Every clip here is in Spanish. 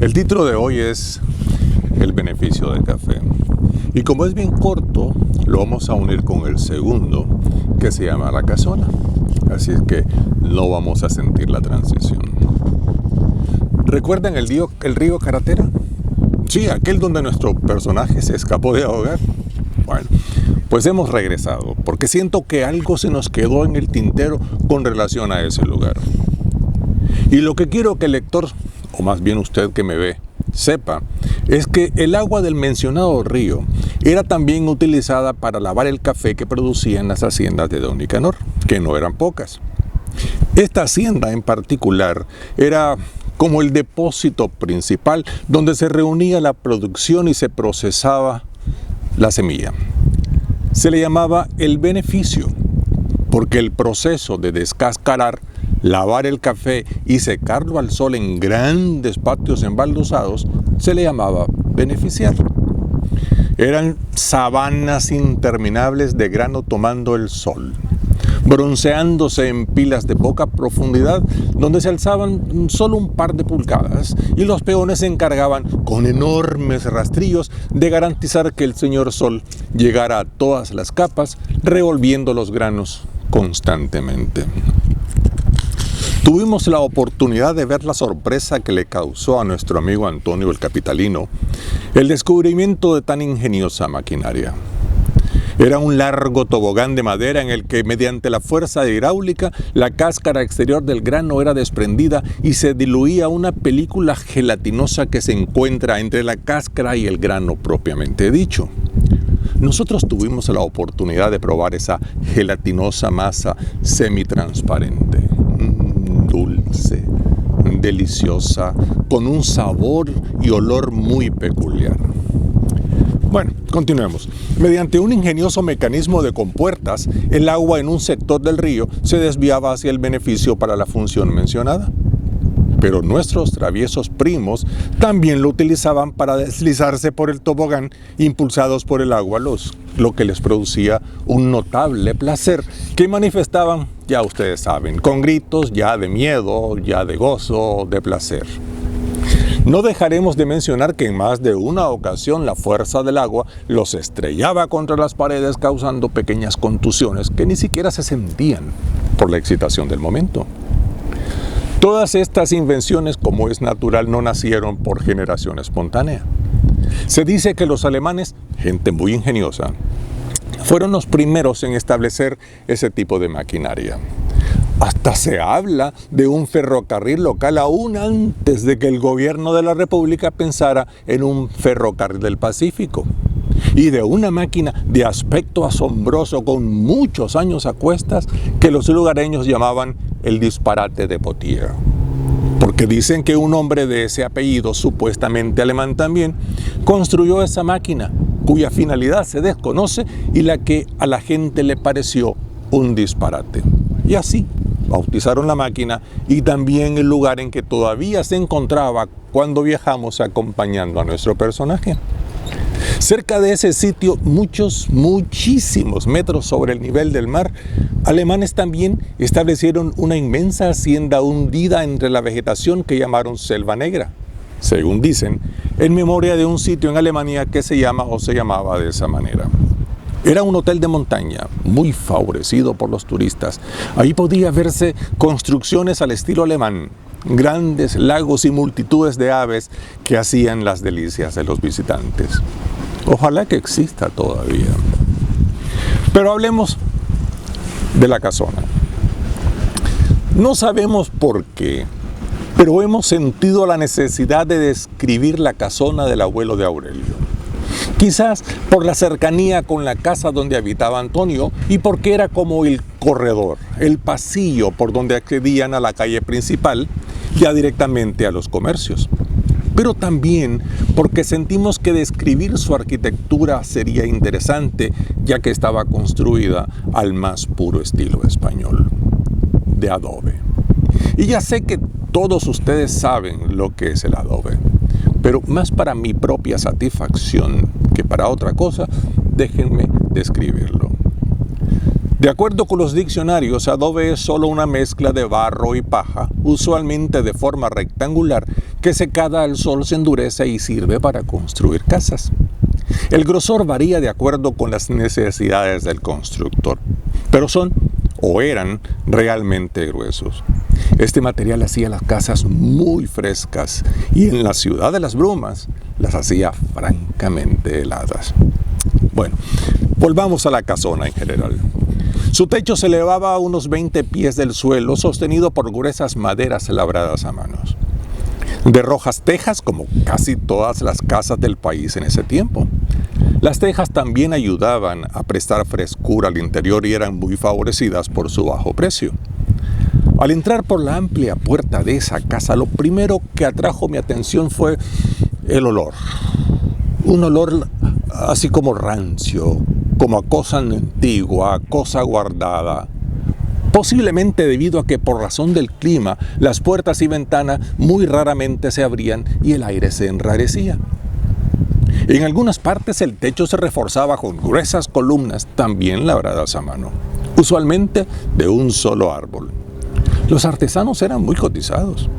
El título de hoy es El beneficio del café. Y como es bien corto, lo vamos a unir con el segundo, que se llama La Casona. Así es que no vamos a sentir la transición. ¿Recuerdan el río Caratera? Sí, aquel donde nuestro personaje se escapó de ahogar. Bueno, pues hemos regresado, porque siento que algo se nos quedó en el tintero con relación a ese lugar. Y lo que quiero que el lector, o más bien usted que me ve, sepa, es que el agua del mencionado río era también utilizada para lavar el café que producían las haciendas de Don Nicanor, que no eran pocas. Esta hacienda en particular era como el depósito principal donde se reunía la producción y se procesaba la semilla. Se le llamaba el beneficio, porque el proceso de descascarar, lavar el café y secarlo al sol en grandes patios embaldosados se le llamaba beneficiar. Eran sabanas interminables de grano tomando el sol, bronceándose en pilas de poca profundidad donde se alzaban solo un par de pulgadas y los peones se encargaban con enormes rastrillos de garantizar que el señor sol llegara a todas las capas revolviendo los granos constantemente. Tuvimos la oportunidad de ver la sorpresa que le causó a nuestro amigo Antonio el Capitalino el descubrimiento de tan ingeniosa maquinaria. Era un largo tobogán de madera en el que, mediante la fuerza hidráulica, la cáscara exterior del grano era desprendida y se diluía una película gelatinosa que se encuentra entre la cáscara y el grano propiamente dicho. Nosotros tuvimos la oportunidad de probar esa gelatinosa masa semitransparente, dulce, deliciosa, con un sabor y olor muy peculiar. Bueno, continuemos. Mediante un ingenioso mecanismo de compuertas, el agua en un sector del río se desviaba hacia el beneficio para la función mencionada. Pero nuestros traviesos primos también lo utilizaban para deslizarse por el tobogán, impulsados por el agua, lo que les producía un notable placer, que manifestaban, ya ustedes saben, con gritos ya de miedo, ya de gozo, de placer. No dejaremos de mencionar que en más de una ocasión la fuerza del agua los estrellaba contra las paredes, causando pequeñas contusiones que ni siquiera se sentían por la excitación del momento. Todas estas invenciones, como es natural, no nacieron por generación espontánea. Se dice que los alemanes, gente muy ingeniosa, fueron los primeros en establecer ese tipo de maquinaria. Hasta se habla de un ferrocarril local aún antes de que el gobierno de la República pensara en un ferrocarril del Pacífico. Y de una máquina de aspecto asombroso con muchos años a cuestas que los lugareños llamaban el disparate de Potier. Porque dicen que un hombre de ese apellido, supuestamente alemán también, construyó esa máquina cuya finalidad se desconoce y la que a la gente le pareció un disparate. Y así bautizaron la máquina y también el lugar en que todavía se encontraba cuando viajamos acompañando a nuestro personaje. Cerca de ese sitio, muchísimos metros sobre el nivel del mar, alemanes también establecieron una inmensa hacienda hundida entre la vegetación que llamaron Selva Negra, según dicen, en memoria de un sitio en Alemania que se llama o se llamaba de esa manera. Era un hotel de montaña, muy favorecido por los turistas. Ahí podía verse construcciones al estilo alemán, grandes lagos y multitudes de aves que hacían las delicias de los visitantes. Ojalá que exista todavía. Pero hablemos de La Casona. No sabemos por qué, pero hemos sentido la necesidad de describir la casona del abuelo de Aurelio. Quizás por la cercanía con la casa donde habitaba Antonio y porque era como el corredor, el pasillo por donde accedían a la calle principal, ya directamente a los comercios. Pero también porque sentimos que describir su arquitectura sería interesante, ya que estaba construida al más puro estilo español, de adobe. Y ya sé que todos ustedes saben lo que es el adobe, pero más para mi propia satisfacción que para otra cosa, déjenme describirlo. De acuerdo con los diccionarios, adobe es solo una mezcla de barro y paja, usualmente de forma rectangular, que secada al sol se endurece y sirve para construir casas. El grosor varía de acuerdo con las necesidades del constructor, pero son o eran realmente gruesos. Este material hacía las casas muy frescas y en la ciudad de las brumas las hacía francamente heladas. Bueno, volvamos a la casona en general. Su techo se elevaba a unos 20 pies del suelo, sostenido por gruesas maderas labradas a manos. De rojas tejas, como casi todas las casas del país en ese tiempo. Las tejas también ayudaban a prestar frescura al interior y eran muy favorecidas por su bajo precio. Al entrar por la amplia puerta de esa casa, lo primero que atrajo mi atención fue el olor. Un olor así como rancio, como a cosa antigua, a cosa guardada. Posiblemente debido a que por razón del clima, las puertas y ventanas muy raramente se abrían y el aire se enrarecía. En algunas partes el techo se reforzaba con gruesas columnas también labradas a mano, usualmente de un solo árbol. Los artesanos eran muy cotizados.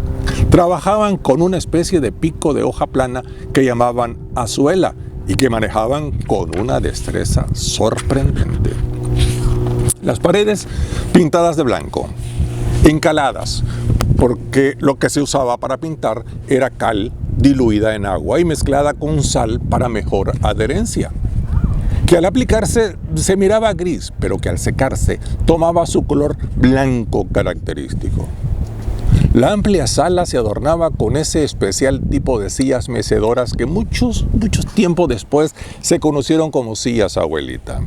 Trabajaban con una especie de pico de hoja plana que llamaban azuela y que manejaban con una destreza sorprendente. Las paredes pintadas de blanco, encaladas, porque lo que se usaba para pintar era cal diluida en agua y mezclada con sal para mejor adherencia, que al aplicarse se miraba gris, pero que al secarse tomaba su color blanco característico. La amplia sala se adornaba con ese especial tipo de sillas mecedoras que muchos tiempo después se conocieron como sillas abuelita.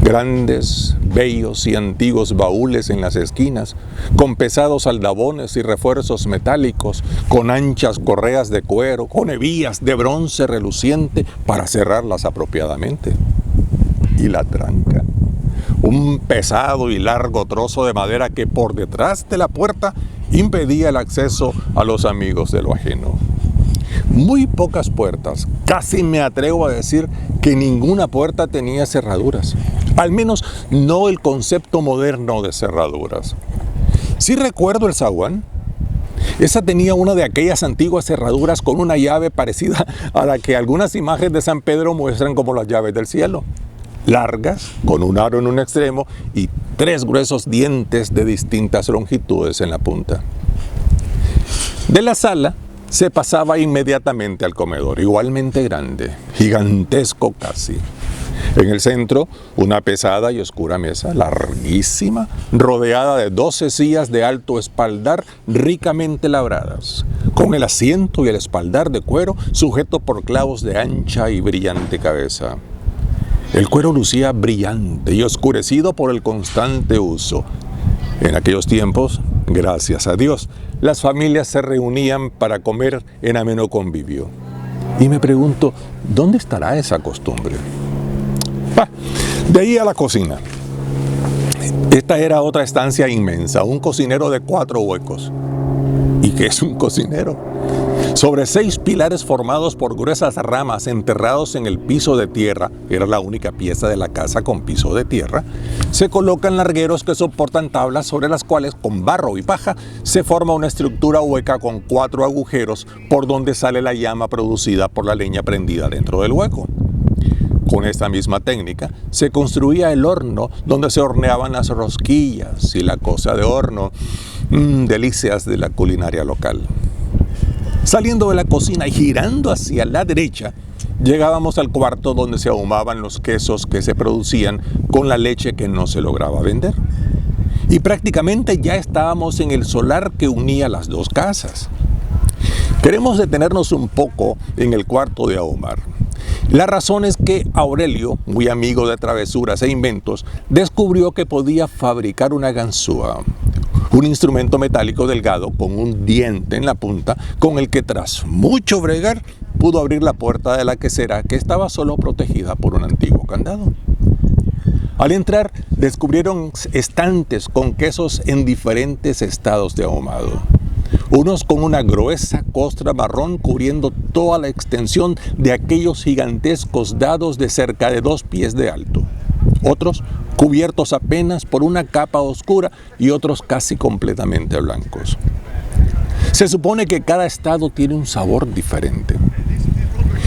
Grandes, bellos y antiguos baúles en las esquinas, con pesados aldabones y refuerzos metálicos, con anchas correas de cuero, con hebillas de bronce reluciente para cerrarlas apropiadamente. Y la tranca, un pesado y largo trozo de madera que por detrás de la puerta impedía el acceso a los amigos de lo ajeno. Muy pocas puertas, casi me atrevo a decir que ninguna puerta tenía cerraduras, al menos no el concepto moderno de cerraduras. Sí recuerdo el zaguán. Esa tenía una de aquellas antiguas cerraduras con una llave parecida a la que algunas imágenes de San Pedro muestran como las llaves del cielo. Largas, con un aro en un extremo y 3 gruesos dientes de distintas longitudes en la punta. De la sala se pasaba inmediatamente al comedor, igualmente grande, gigantesco casi. En el centro, una pesada y oscura mesa, larguísima, rodeada de 12 sillas de alto espaldar ricamente labradas, con el asiento y el espaldar de cuero sujeto por clavos de ancha y brillante cabeza. El cuero lucía brillante y oscurecido por el constante uso. En aquellos tiempos, gracias a Dios, las familias se reunían para comer en ameno convivio. Y me pregunto, ¿dónde estará esa costumbre? De ahí a la cocina. Esta era otra estancia inmensa, un cocinero de 4 huecos. ¿Y qué es un cocinero? Sobre 6 pilares formados por gruesas ramas enterrados en el piso de tierra, era la única pieza de la casa con piso de tierra, se colocan largueros que soportan tablas sobre las cuales con barro y paja se forma una estructura hueca con 4 agujeros por donde sale la llama producida por la leña prendida dentro del hueco. Con esta misma técnica se construía el horno donde se horneaban las rosquillas y la cosa de horno, delicias de la culinaria local. Saliendo de la cocina y girando hacia la derecha, llegábamos al cuarto donde se ahumaban los quesos que se producían con la leche que no se lograba vender. Y prácticamente ya estábamos en el solar que unía las dos casas. Queremos detenernos un poco en el cuarto de ahumar. La razón es que Aurelio, muy amigo de travesuras e inventos, descubrió que podía fabricar una ganzúa, un instrumento metálico delgado con un diente en la punta, con el que tras mucho bregar pudo abrir la puerta de la quesera, que estaba solo protegida por un antiguo candado. Al entrar, descubrieron estantes con quesos en diferentes estados de ahumado. Unos con una gruesa costra marrón cubriendo toda la extensión de aquellos gigantescos dados de cerca de 2 pies de alto. Otros cubiertos apenas por una capa oscura y otros casi completamente blancos. Se supone que cada estado tiene un sabor diferente.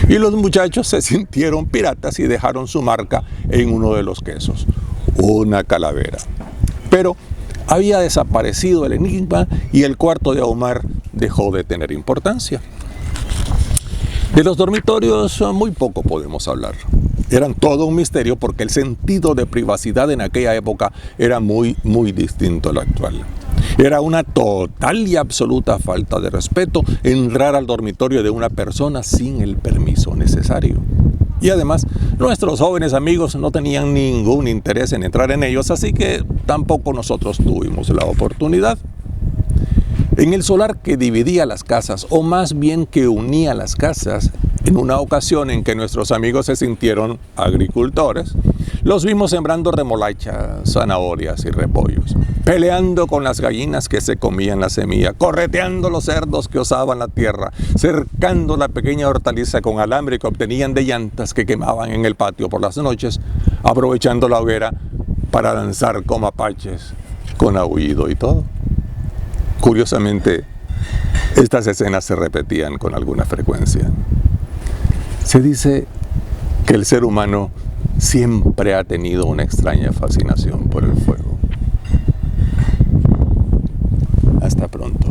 Y los muchachos se sintieron piratas y dejaron su marca en uno de los quesos, una calavera. Pero había desaparecido el enigma y el cuarto de Omar dejó de tener importancia. De los dormitorios muy poco podemos hablar. Eran todo un misterio porque el sentido de privacidad en aquella época era muy distinto al actual. Era una total y absoluta falta de respeto entrar al dormitorio de una persona sin el permiso necesario. Y además, nuestros jóvenes amigos no tenían ningún interés en entrar en ellos, así que tampoco nosotros tuvimos la oportunidad. En el solar que dividía las casas, o más bien que unía las casas, en una ocasión en que nuestros amigos se sintieron agricultores, los vimos sembrando remolachas, zanahorias y repollos, peleando con las gallinas que se comían la semilla, correteando los cerdos que osaban la tierra, cercando la pequeña hortaliza con alambre que obtenían de llantas que quemaban en el patio por las noches, aprovechando la hoguera para danzar como mapaches, con aullido y todo. Curiosamente, estas escenas se repetían con alguna frecuencia. Se dice que el ser humano siempre ha tenido una extraña fascinación por el fuego. Hasta pronto.